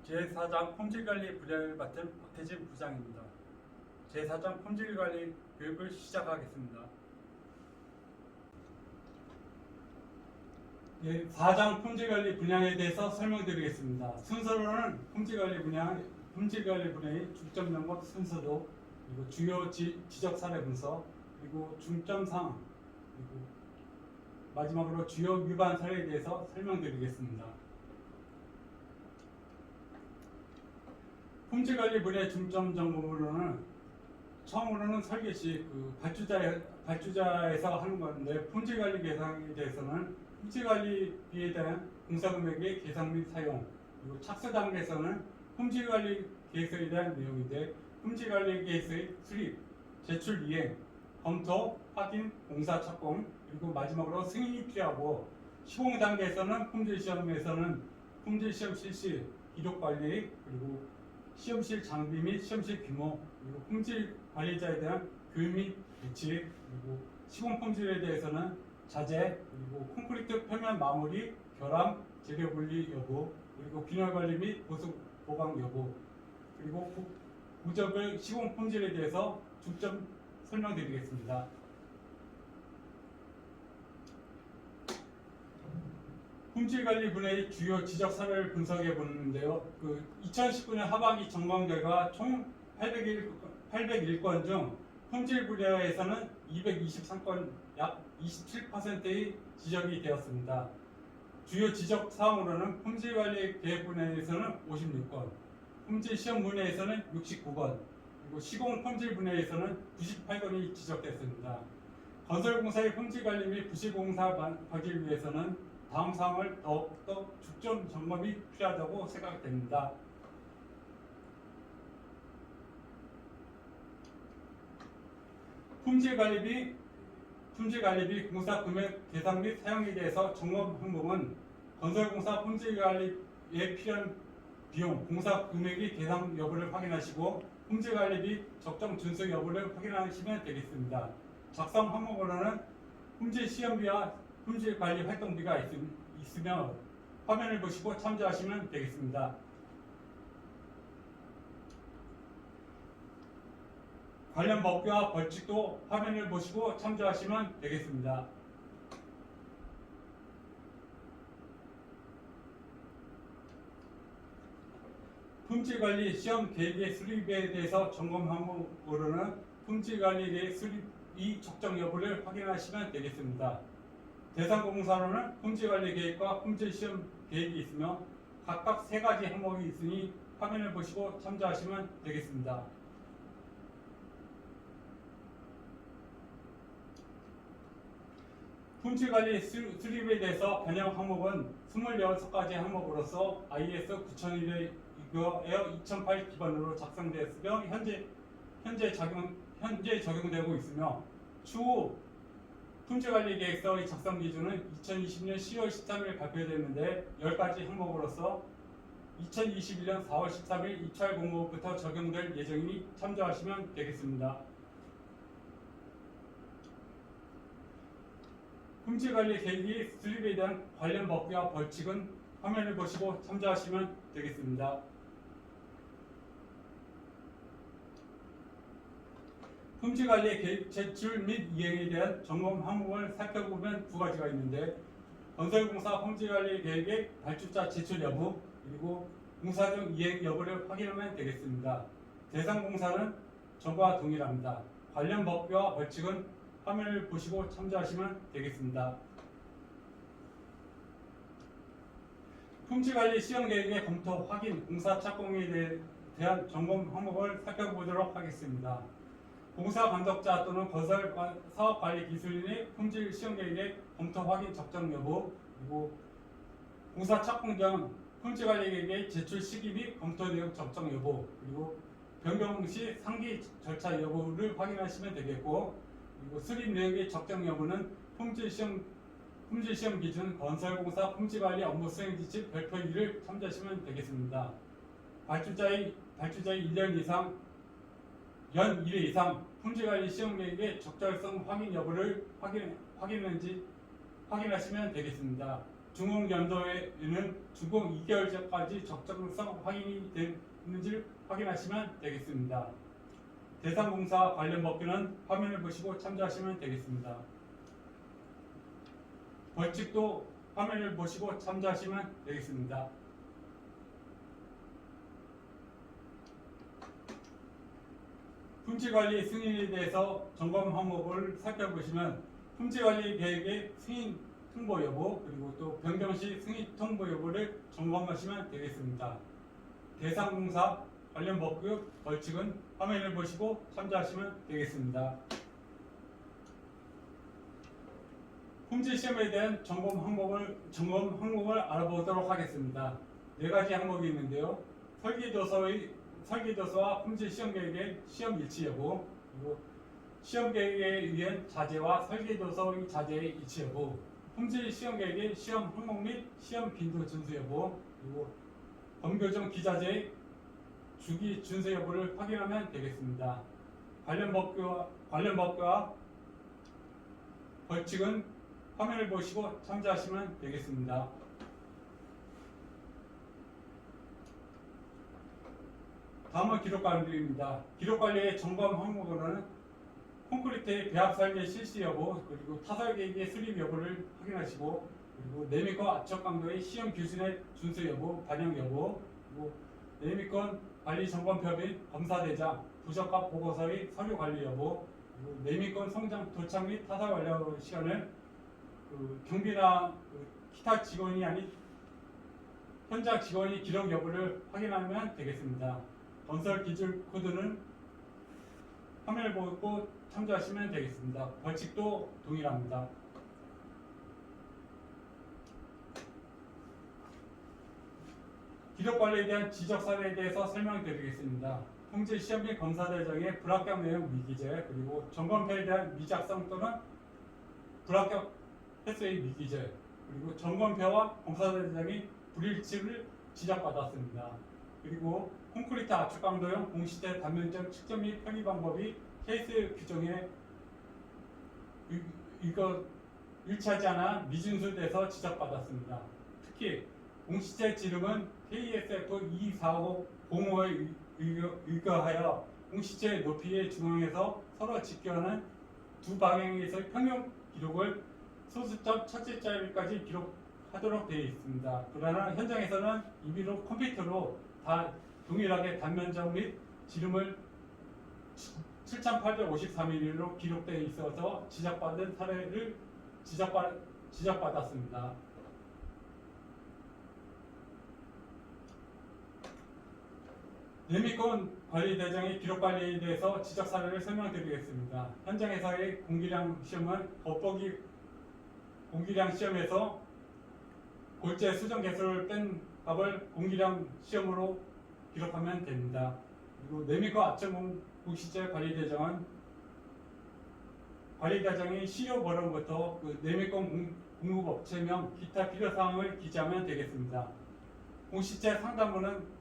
제4장 품질관리 분야를 맡은 박태진 부장입니다. 제4장 품질관리 교육을 시작하겠습니다. 4장 품질관리 분야에 대해서 설명드리겠습니다. 순서로는 품질관리 분야의 중점 영업 순서도, 그리고 주요 지적 사례 분석, 그리고 중점사항, 그리고 마지막으로 주요 위반 사례에 대해서 설명드리겠습니다. 품질관리 분야의 중점 점검으로는 처음으로는 설계 시 발주자에서 하는 건데, 품질관리 계상에 대해서는 품질관리비에 대한 공사금액의 계상 및 사용, 그리고 착수 단계에서는 품질관리 계획서에 대한 내용인데, 품질관리 계획서의 수립, 제출 이행, 검토, 확인, 공사 착공, 그리고 마지막으로 승인이 필요하고, 시공 단계에서는 품질시험에서는 품질시험 실시, 기록관리, 그리고 시험실 장비 및 시험실 규모, 그리고 품질 관리자에 대한 교육 및 배치, 그리고 시공 품질에 대해서는 자재, 그리고 콘크리트 표면 마무리, 결함, 재료 분리 여부, 그리고 균열 관리 및 보강 여부, 그리고 부적의 시공 품질에 대해서 중점 설명드리겠습니다. 품질관리 분야의 주요 지적 사례를 분석해 보는데요. 2019년 하반기 점검 결과 총 801건 중 품질 분야에서는 223건, 약 27%의 지적이 되었습니다. 주요 지적 사항으로는 품질관리 계획 분야에서는 56건, 품질 시험 분야에서는 69건, 그리고 시공 품질 분야에서는 98건이 지적됐습니다. 건설공사의 품질관리 및 부실공사 방지를 위해서는 다음 사항을 더욱더 중점 점검이 필요하다고 생각됩니다. 품질관리비 공사 금액 계산 및 사용에 대해서 점검 항목은 건설공사 품질관리에 필요한 비용, 공사 금액의 계산 여부를 확인하시고, 품질관리비 적정 준수 여부를 확인하시면 되겠습니다. 작성 항목으로는 품질 시험비와 품질 관리 활동비가 있으며 화면을 보시고 참조하시면 되겠습니다. 관련 법규와 벌칙도 화면을 보시고 참조하시면 되겠습니다. 품질관리 시험 계획의 수립에 대해서 점검 항목으로는 품질관리 계획 수립이 적정 여부를 확인하시면 되겠습니다. 대상 공사로는 품질관리 계획과 품질시험 계획이 있으며 각각 3가지 항목이 있으니 화면을 보시고 참조하시면 되겠습니다. 품질관리 수립에 대해서 변형 항목은 26가지 항목으로서 IS 9001에 2008 기반으로 작성되었으며 현재 적용되고 있으며, 추후 품질관리 계획서의 작성 기준은 2020년 10월 13일 발표됐는데 10가지 항목으로서 2021년 4월 13일 입찰 공고부터 적용될 예정이니 참조하시면 되겠습니다. 품질관리 계획이 수립에 대한 관련 법규와 벌칙은 화면을 보시고 참조하시면 되겠습니다. 품질관리 계획 제출 및 이행에 대한 점검 항목을 살펴보면 2가지가 있는데, 건설공사 품질관리 계획의 발주자 제출 여부, 그리고 공사 중 이행 여부를 확인하면 되겠습니다. 대상 공사는 전과 동일합니다. 관련 법규와 벌칙은 화면을 보시고 참조하시면 되겠습니다. 품질관리 시험 계획의 검토, 확인, 공사 착공에 대한 점검 항목을 살펴보도록 하겠습니다. 공사 감독자 또는 건설 사업 관리 기술인의 품질 시험 계획의 검토, 확인, 적정 여부, 그리고 공사 착공 전 품질 관리 계획의 제출 시기 및 검토 내용 적정 여부, 그리고 변경 시 상기 절차 여부를 확인하시면 되겠고, 그리고 수립 내역의 적정 여부는 품질 시험 기준 건설공사 품질관리 업무 수행 지침 별표 2를 참조하시면 되겠습니다. 발주자의 1년 이상 연 1회 이상 품질관리 시험 계획의 적절성 확인 여부를 확인하시면 되겠습니다. 준공연도에는 준공 2개월 전까지 적정성 확인이 됐는지를 확인하시면 되겠습니다. 대상공사 관련 법규는 화면을 보시고 참조하시면 되겠습니다. 벌칙도 화면을 보시고 참조하시면 되겠습니다. 품질관리 승인에 대해서 점검 항목을 살펴보시면 품질관리 계획의 승인 통보 여부 그리고 또 변경 시 승인 통보 여부를 점검하시면 되겠습니다. 대상공사 관련 법규 벌칙은 화면을 보시고 참조하시면 되겠습니다. 품질 시험에 대한 점검 항목을 알아보도록 하겠습니다. 4가지 항목이 있는데요. 설계도서와 품질 시험 계획의 시험 일치 여부, 그리고 시험 계획에 의한 자재와 설계도서의 자재의 일치 여부, 품질 시험 계획의 시험 항목 및 시험 빈도 준수 여부, 그리고 범교정 기자재의 주기 준수 여부를 확인하면 되겠습니다. 관련 법규와 벌칙은 화면을 보시고 참조하시면 되겠습니다. 다음은 기록관리입니다. 기록관리의 점검 항목으로는 콘크리트의 배합 설계 실시 여부, 그리고 타설계획의 수립 여부를 확인하시고, 그리고 내미권 압축 강도의 시험 기준의 준수 여부, 반영 여부, 그리고 내미권 관리 점검표 및 검사대장, 부적합 보고서의 서류 관리 여부, 그리고 내미권 성장 도착 및 타설 완료 시간을 경비나 기타 직원이 아닌 현장 직원이 기록 여부를 확인하면 되겠습니다. 건설 기준 코드는 화면을 보고 참조하시면 되겠습니다. 벌칙도 동일합니다. 기록 관리에 대한 지적 사례에 대해서 설명드리겠습니다. 품질 시험 및 검사 대장의 불합격 내용 미기재, 그리고 점검표에 대한 미작성 또는 불합격 횟수의 미기재, 그리고 점검표와 검사 대장이 불일치를 지적받았습니다. 그리고 콘크리트 압축 강도형 공시대 단면적 측정 및 편의 방법이 케이스 규정에 일치하지 않아 미준수돼서 지적받았습니다. 특히 공시체 지름은 KSF 24505에 의거하여 공시체 높이의 중앙에서 서로 직결하는 두 방향에서의 평형 기록을 소수점 첫째 자리까지 기록하도록 되어 있습니다. 그러나 현장에서는 임의로 컴퓨터로 다 동일하게 단면적 및 지름을 7,853mm로 기록되어 있어서 지적받은 사례를 지적받았습니다. 내미권 관리 대장의 기록 관리에 대해서 지적 사례를 설명드리겠습니다. 현장에서의 공기량 시험은 겉보기 공기량 시험에서 골재 수정 개수를 뺀 값을 공기량 시험으로 기록하면 됩니다. 그리고 내미권 압축 공시체 관리 대장은 관리 대장이 시료 버런부터 내미권 공급업체명 기타 필요사항을 기재하면 되겠습니다. 공시체 상단부는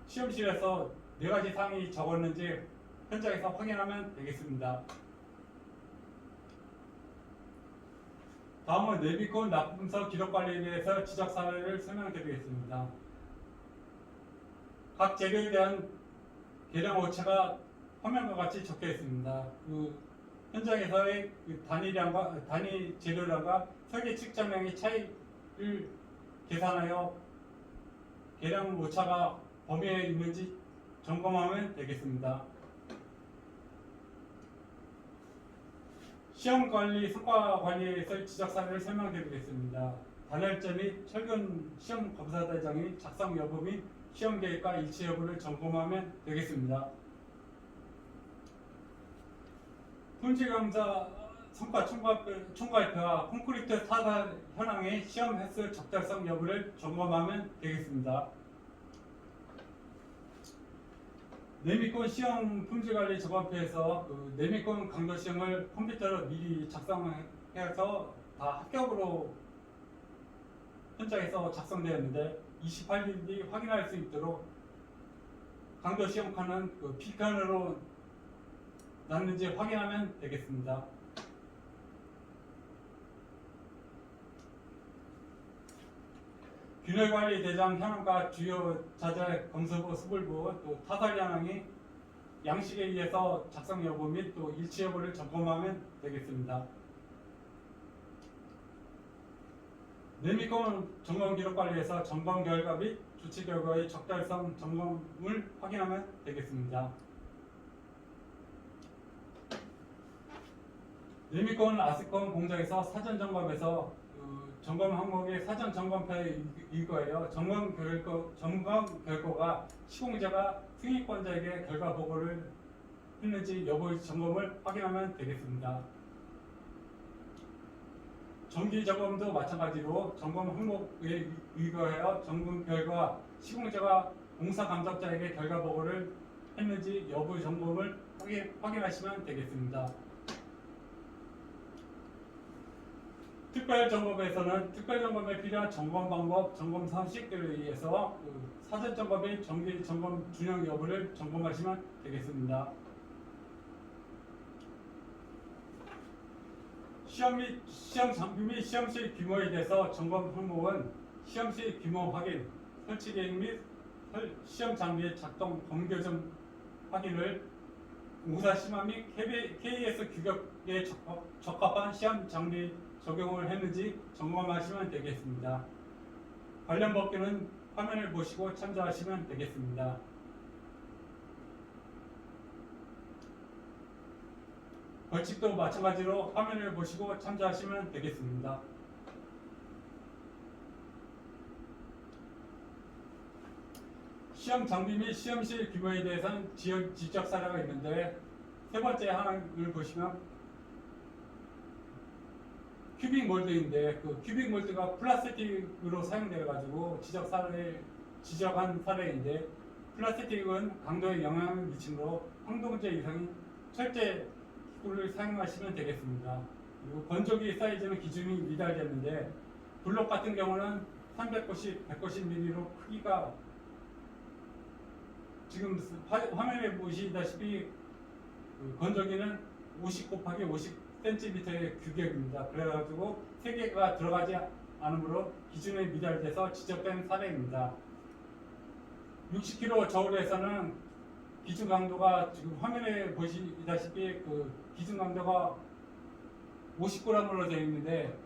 시험실에서 4가지 사항이 적었는지 현장에서 확인하면 되겠습니다. 다음은 내비권 납품서 기록 관리에 대해서 지적 사례를 설명드리겠습니다. 각 재료에 대한 계량 오차가 화면과 같이 적혀 있습니다. 현장에서의 단위량과 단위 재료량과 설계 측정량의 차이를 계산하여 계량 오차가 범위에 있는지 점검하면 되겠습니다. 시험 관리, 성과 관리에서의 지적 사례를 설명드리겠습니다. 단열재 및 철근 시험 검사대장의 작성 여부 및 시험 계획과 일치 여부를 점검하면 되겠습니다. 품질검사 성과 총괄표와 콘크리트 타사 현황의 시험 횟수 적절성 여부를 점검하면 되겠습니다. 내미권 시험 품질관리 점검표에서 내미권 강도 시험을 컴퓨터로 미리 작성해서 다 합격으로 현장에서 작성되었는데 28일 뒤 확인할 수 있도록 강도 시험 칸은 B칸으로 났는지 확인하면 되겠습니다. 균열관리 대장 현황과 주요 자재 검수부 수불부 또 타설 현황이 양식에 의해서 작성 여부 및 또 일치 여부를 점검하면 되겠습니다. 내미권 점검 기록 관리에서 점검 결과 및 조치 결과의 적절성 점검을 확인하면 되겠습니다. 내미권 아스콘 공장에서 사전 점검에서 점검 항목의 사전 점검표에 이거예요. 점검 결과가 시공자가 승인권자에게 결과 보고를 했는지 여부의 점검을 확인하면 되겠습니다. 정기 점검도 마찬가지로 점검 항목에 의거하여 점검 결과 시공자가 공사 감독자에게 결과 보고를 했는지 여부의 점검을 확인하시면 되겠습니다. 특별점검에서는 특별점검에 필요한 점검 방법, 점검 상식들에 의해서 사전 점검 및 정기 점검 준용 여부를 점검하시면 되겠습니다. 시험 및 시험 장비 및 시험실 규모에 대해서 점검 항목은 시험실 규모 확인, 설치 계획 및 시험 장비의 작동 검교정 확인을 공사 심화 및 KS 규격에 적합한 시험 장비 적용을 했는지 점검하시면 되겠습니다. 관련 법규는 화면을 보시고 참조하시면 되겠습니다. 벌칙도 마찬가지로 화면을 보시고 참조하시면 되겠습니다. 시험 장비 및 시험실 규모에 대해서는 지적 사례가 있는데 세 번째 하나를 보시면 큐빅 몰드인데 그 큐빅 몰드가 플라스틱으로 사용되어 가지고 지적한 사례인데 플라스틱은 강도에 영향을 미치므로 황동제 이상의 철제 기구를 사용하시면 되겠습니다. 그리고 건조기 사이즈는 기준이 미달됐는데 블록 같은 경우는 390, 190mm로 크기가 지금 화면에 보시다시피 건조기는 50 곱하기 50cm의 규격입니다. 그래가지고 3개가 들어가지 않으므로 기준에 미달돼서 지적된 사례입니다. 60kg 저울에서는 기준 강도가 지금 화면에 보시다시피 그 기준 강도가 50g으로 되어 있는데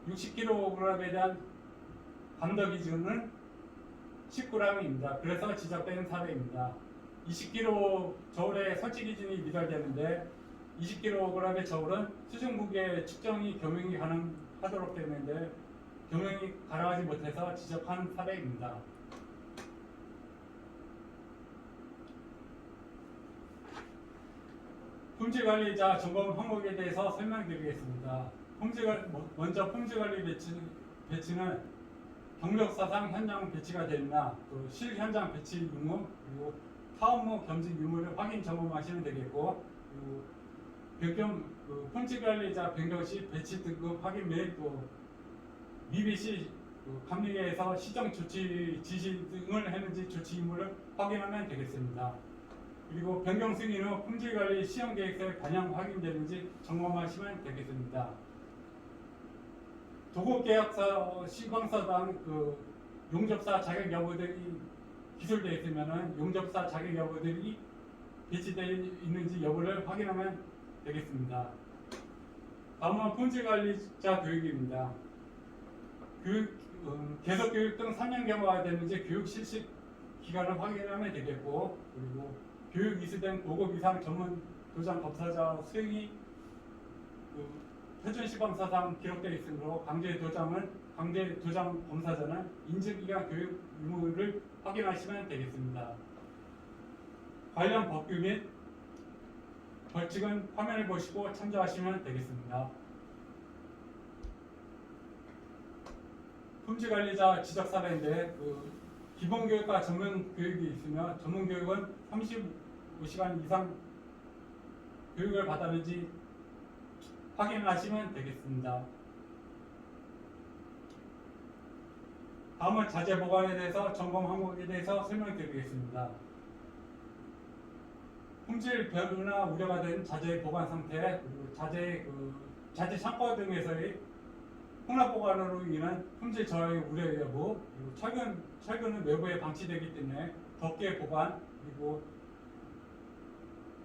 60kg에 대한 감도 기준은 10g입니다. 그래서 지적된 사례입니다. 20kg 저울의 설치 기준이 미달되는데 20kg의 저울은 수중 무게 측정이 겸용이 가능하도록 되어 있는데 겸용이 가능하지 못해서 지적한 사례입니다. 품질관리자 점검 항목에 대해서 설명드리겠습니다. 먼저 품질관리 배치는 경력사상 현장 배치가 되나 또 실현장 배치 유무 그리고 사업무 겸직 유무를 확인 점검하시면 되겠고 그리고 품질관리자 변경 시 배치 등급 확인 및 또 미비 시 감리에서 시정 조치 지시 등을 했는지 조치 의무를 확인하면 되겠습니다. 그리고 변경 승인 후 품질관리 시험 계획서에 반영 확인되는지 점검하시면 되겠습니다. 도급계약서 시공서당 용접사 자격 여부들이 기술되어 있으면 용접사 자격 여부들이 배치되어 있는지 여부를 확인하면 되겠습니다. 다음은 품질관리자 교육입니다. 계속 교육 등 3년 경과가 되는지 교육 실시 기간을 확인하면 되겠고 그리고 교육 이수된 고급 이상 전문 도장 검사자 수행이 표준시범사상 기록되어 있으므로 강제 도장 검사자는 인증기간 교육 의무를 확인하시면 되겠습니다. 관련 법규 및 벌칙은 화면을 보시고 참조하시면 되겠습니다. 품질관리자 지적 사례인데 기본교육과 전문교육이 있으며 전문교육은 35시간 이상 교육을 받았는지 확인하시면 되겠습니다. 다음은 자재 보관에 대해서 점검 항목에 대해서 설명드리겠습니다. 품질 변화 우려가 된 자재 보관 상태, 그리고 자재 창고 등에서의 혼합 보관으로 인한 품질 저하의 우려 여부, 그리고 철근은 외부에 방치되기 때문에 덮개 보관, 그리고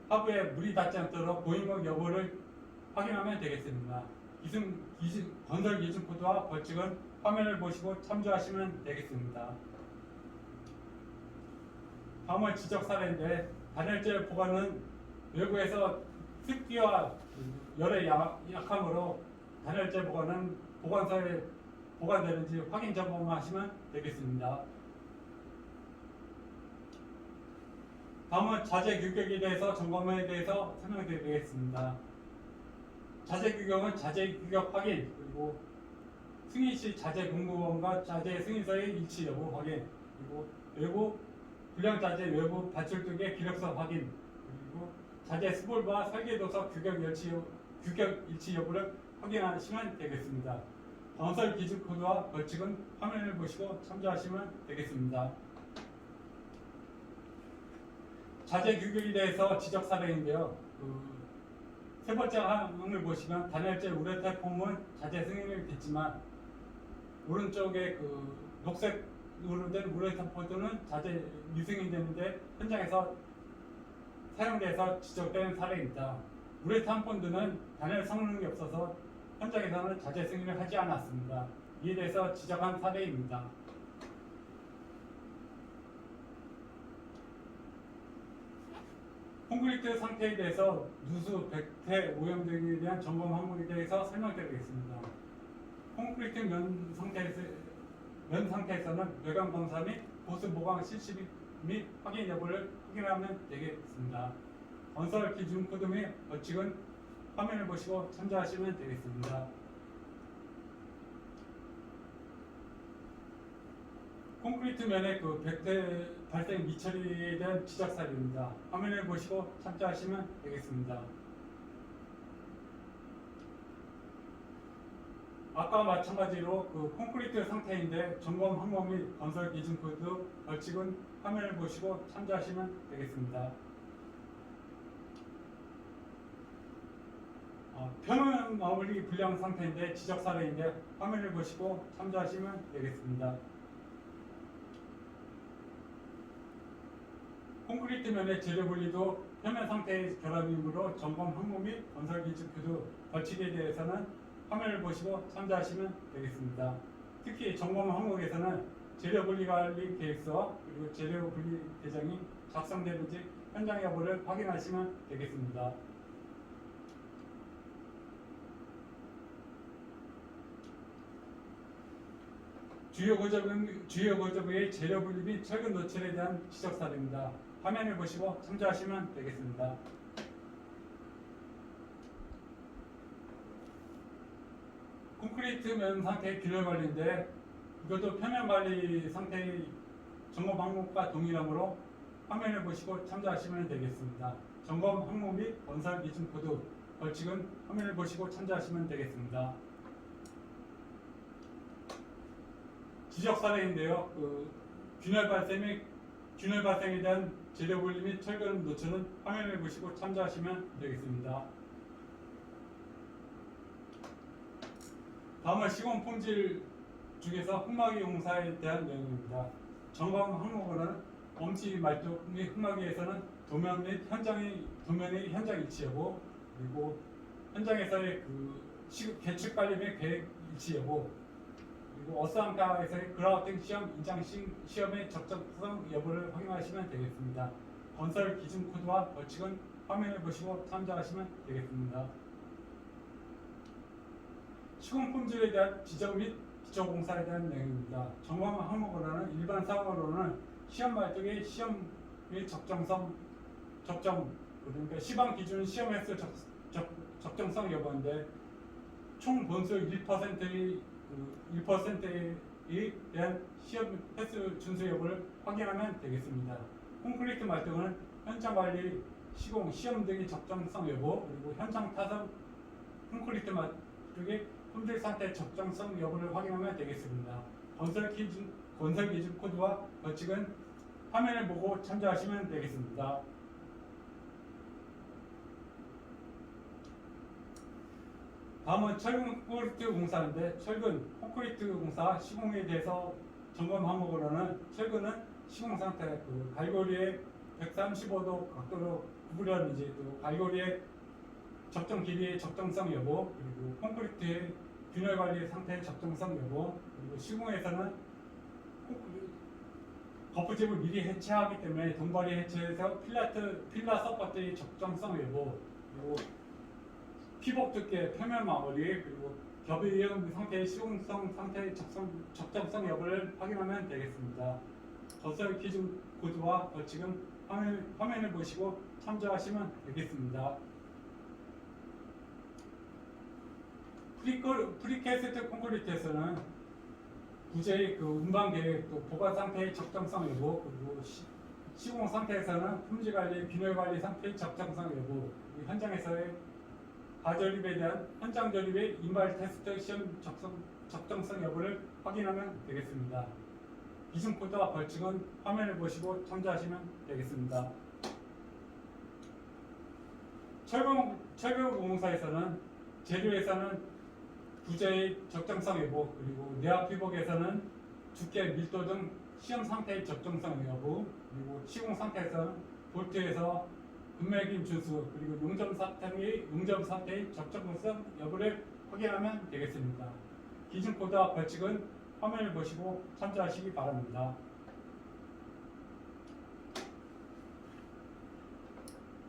하부에 물이 닿지 않도록 고인목 여부를 확인하면 되겠습니다. 건설 기준 코드와 벌칙은 화면을 보시고 참조하시면 되겠습니다. 다음은 지적 사례인데, 단열재 보관은 외부에서 습기와 열에 약함으로 단열재 보관은 보관소에 보관되는지 확인 점검하시면 되겠습니다. 다음은 자재 규격에 대해서 점검에 대해서 설명드리겠습니다. 자재 규격은 자재 규격 확인, 그리고 승인 시 자재 공급원과 자재 승인서의 일치 여부 확인, 그리고 외부 불량 자재 외부 발출등의 기록서 확인, 그리고 자재 스볼과 설계도서 규격 일치 여부를 확인하시면 되겠습니다. 건설 기준 코드와 벌칙은 화면을 보시고 참조하시면 되겠습니다. 자재 규격에 대해서 지적 사례인데요. 세 번째 항을 보시면 단열재 우레탄 폼은 자재 승인을 됐지만 오른쪽에 녹색으로 된 우레탄 폼은 자재 미승인이 되는데 현장에서 사용돼서 지적된 사례입니다. 우레탄 폰드는 단열 성능이 없어서 현장에서는 자재 승인을 하지 않았습니다. 이에 대해서 지적한 사례입니다. 콘크리트 상태에 대해서 누수, 백태, 오염 등에 대한 점검 항목에 대해서 설명드리겠습니다. 콘크리트 면 상태에서는 외관 검사 및 보수 보강 실시 및 확인 여부를 확인하면 되겠습니다. 건설 기준 코드 및 벌칙은 화면을 보시고 참조하시면 되겠습니다. 콘크리트 면의 백태 발생 미처리에 대한 지적 사례입니다. 화면을 보시고 참조하시면 되겠습니다. 아까 마찬가지로 콘크리트 상태인데 점검 항목 및 건설 기준 코드 벌칙은 화면을 보시고 참조하시면 되겠습니다. 표면 마무리 불량 상태인데 지적 사례인데 화면을 보시고 참조하시면 되겠습니다. 콘크리트 면의 재료 분리도 표면 상태의 결함이므로 점검 항목 및 건설 기준 코드 벌칙에 대해서는 화면을 보시고 참조하시면 되겠습니다. 특히 점검 항목에서는 재료 분리 관리 계획서 그리고 재료 분리 대장이 작성되는지 현장 여부를 확인하시면 되겠습니다. 주요 거점의 재료 분리 및 철근 노출에 대한 지적 사례입니다. 화면을 보시고 참조하시면 되겠습니다. 콘크리트 면 상태의 균열 관리인데 이것도 표면 관리 상태의 점검 항목과 동일하므로 화면을 보시고 참조하시면 되겠습니다. 점검 항목 및 건설 기준 코드 벌칙은 화면을 보시고 참조하시면 되겠습니다. 지적 사례인데요. 균열 발생에 대한 재료 분리 및 철근 노출은 화면을 보시고 참조하시면 되겠습니다. 다음은 시공 품질 중에서 흙막이 용사에 대한 내용입니다. 점검 항목으로는 엄지 말뚝 및 흙막이에서는 도면의 현장 일치 여부, 그리고 현장에서의 계측 관리 및 계획 일치 여부, 그리고 어스안가에서의 그라우팅 시험, 인장 시험의 적정성 여부를 확인하시면 되겠습니다. 건설 기준 코드와 벌칙은 화면을 보시고 참조하시면 되겠습니다. 시공 품질에 대한 지적 및 기초 공사에 대한 내용입니다. 점검 항목으로는 일반 사항으로는 시험 말뚝의 시험 및 적정 그러니까 시방 기준 시험 횟수 적정성 여부인데 총 본수 1%에 대한 시험 횟수 준수 여부를 확인하면 되겠습니다. 콘크리트 말뚝은 현장 관리, 시공, 시험 등의 적정성 여부, 그리고 현장 타선 콘크리트 말뚝의 품질 상태 적정성 여부를 확인하면 되겠습니다. 건설 기준 코드와 벌칙은 화면을 보고 참조하시면 되겠습니다. 다음은 철근 콘크리트 공사인데 철근 콘크리트 공사 시공에 대해서 점검 항목으로는 철근은 시공 상태, 그 갈고리의 135도 각도로 구부렸는지, 또 갈고리의 적정 길이의 적정성 여부, 그리고 콘크리트의 균열 관리 상태의 적정성 여부, 그리고 시공에서는 거푸집을 미리 해체하기 때문에 동거리 해체해서 필라 서포트의 적정성 여부, 그리고 피복 두께 표면 마무리, 그리고 겹이은 상태의 시공성 상태의 적정성 여부를 확인하면 되겠습니다. 건설 기준 코드와 벌칙은 화면을 보시고 참조하시면 되겠습니다. 프리캐스트 콘크리트에서는 부재의 그 운반 계획, 또 보관 상태의 적정성 여부, 그리고 시공 상태에서는 품질 관리, 균열 관리 상태의 적정성 여부, 현장에서의 가조립에 대한 현장 조립의 인발 테스트 시험 적정성 여부를 확인하면 되겠습니다. 기준 코드와 벌칙은 화면을 보시고 참조하시면 되겠습니다. 철근 공사에서는 재료에서는 부재의 적정성 여부, 그리고 내화 피복에서는 두께, 밀도 등 시험 상태의 적정성 여부, 그리고 시공 상태에서는 볼트에서 분매김 준수, 그리고 용접 상태의 적정성 여부를 확인하면 되겠습니다. 기준 코드와 벌칙은 화면을 보시고 참조하시기 바랍니다.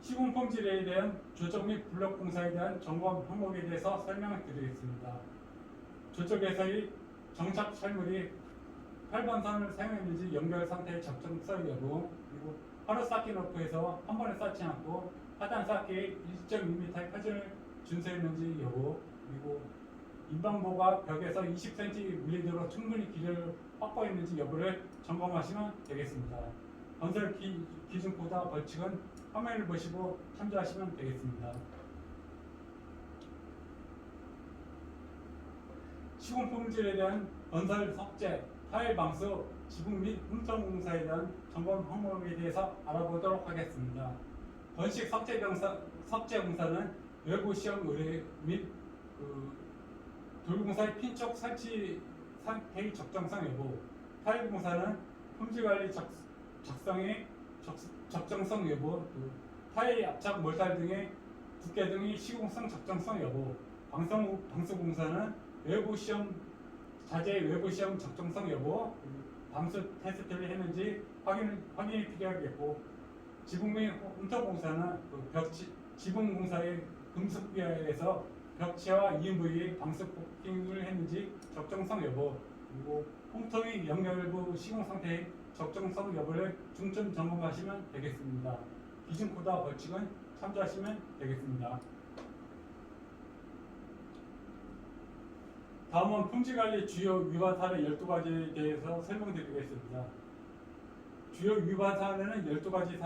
시공 품질에 대한 조적 및 블록 공사에 대한 점검 항목에 대해서 설명을 드리겠습니다. 조적에서의 정착 철물이 8번 선을 사용했는지 연결 상태의 적정성 여부, 그리고 하루 쌓기 너프에서 한 번에 쌓지 않고 하단 쌓기의 1.2m의 표준을 준수했는지 여부, 그리고 인방보가 벽에서 20cm 밀리도록 충분히 길이를 확보했는지 여부를 점검하시면 되겠습니다. 건설 기준 코드와 벌칙은 화면을 보시고 참조하시면 되겠습니다. 시공 품질에 대한 건설 석재, 타일 방수, 지붕 및 흠성 공사에 대한 점검 항목에 대해서 알아보도록 하겠습니다. 건식 석재 공사는 외부 시험 의뢰 및 돌공사의 핀촉 설치 상태의 적정성 여부, 타일 공사는 품질 관리 적성의 적정성 여부, 타일 압착 몰살 등의 두께 등의 시공성 적정성 여부, 방수 공사는 외부 시험 자재의 외부 시험 적정성 여부, 방수 테스트를 했는지 확인이 필요하겠고, 지붕 및 홈터 공사는 지붕 공사의 금속 비하에서 벽체와 이음부위의 방수 코팅을 했는지 적정성 여부, 그리고 홈통의 연결부 시공 상태의 적정성 여부를 중점 점검하시면 되겠습니다. 기준 코드와 벌칙은 참조하시면 되겠습니다. 다음은 품질관리 주요 위반 사례 12가지에 대해서 설명드리겠습니다. 주요 위반 사례는 12가지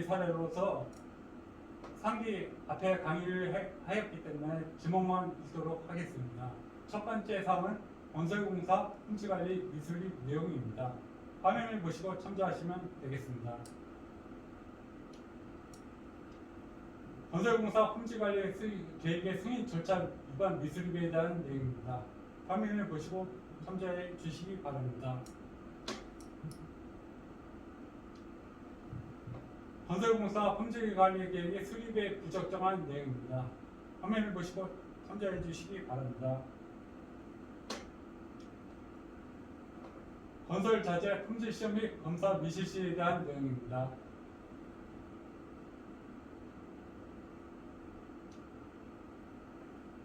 사례로서 상기 앞에 강의를 하였기 때문에 지목만 읽도록 하겠습니다. 첫 번째 사항은 건설공사 품질관리 미술립 내용입니다. 화면을 보시고 참조하시면 되겠습니다. 건설공사 품질관리 계획의 승인 절차 위반 미술립에 대한 내용입니다. 화면을 보시고 참조해 주시기 바랍니다. 건설공사 품질관리 계획의 수립에 부적정한 내용입니다. 화면을 보시고 참조해 주시기 바랍니다. 건설자재 품질시험 및 검사 미실시에 대한 내용입니다.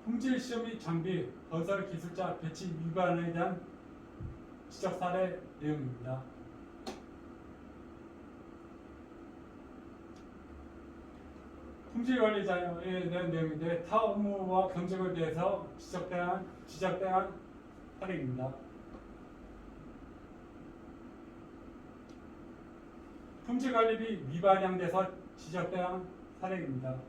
품질시험 및 장비, 건설기술자 배치 위반에 대한 지적 사례 내용입니다. 품질관리자에 대한 내용인데 타 업무와 경쟁을 위해서 지적대한 사례입니다. 품질관리비 미반영돼서 지적대한 사례입니다.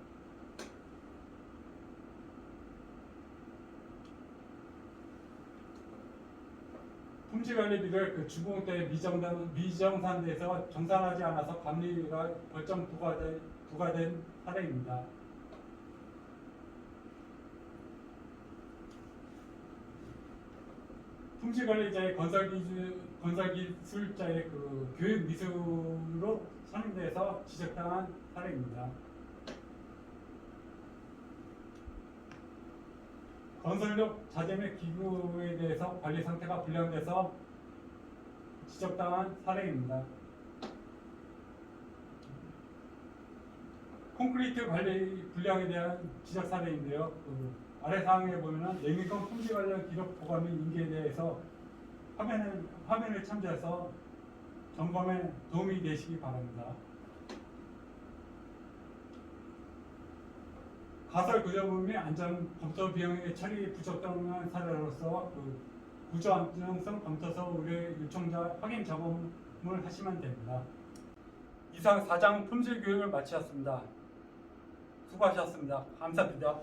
품질관리비를 그 준공 때 미정산돼서 정산하지 않아서 감리가 벌점 부과된 사례입니다. 품질관리자의 건설기술자의 그 교육 미수로 선임돼서 지적당한 사례입니다. 건설력 자재 및 기구에 대해서 관리 상태가 불량돼서 지적당한 사례입니다. 콘크리트 관리 불량에 대한 지적 사례인데요. 그 아래 사항에 보면은 예민권 품질 관련 기록 보관 및 인계에 대해서 화면을 참조해서 점검에 도움이 되시기 바랍니다. 가설 구조물 및 안전 검토 비용의 처리 부적당한 사례로서 그 구조 안정성 검토서 의뢰 요청자 확인 점검을 하시면 됩니다. 이상 4장 품질 교육을 마치었습니다. 수고하셨습니다. 감사합니다.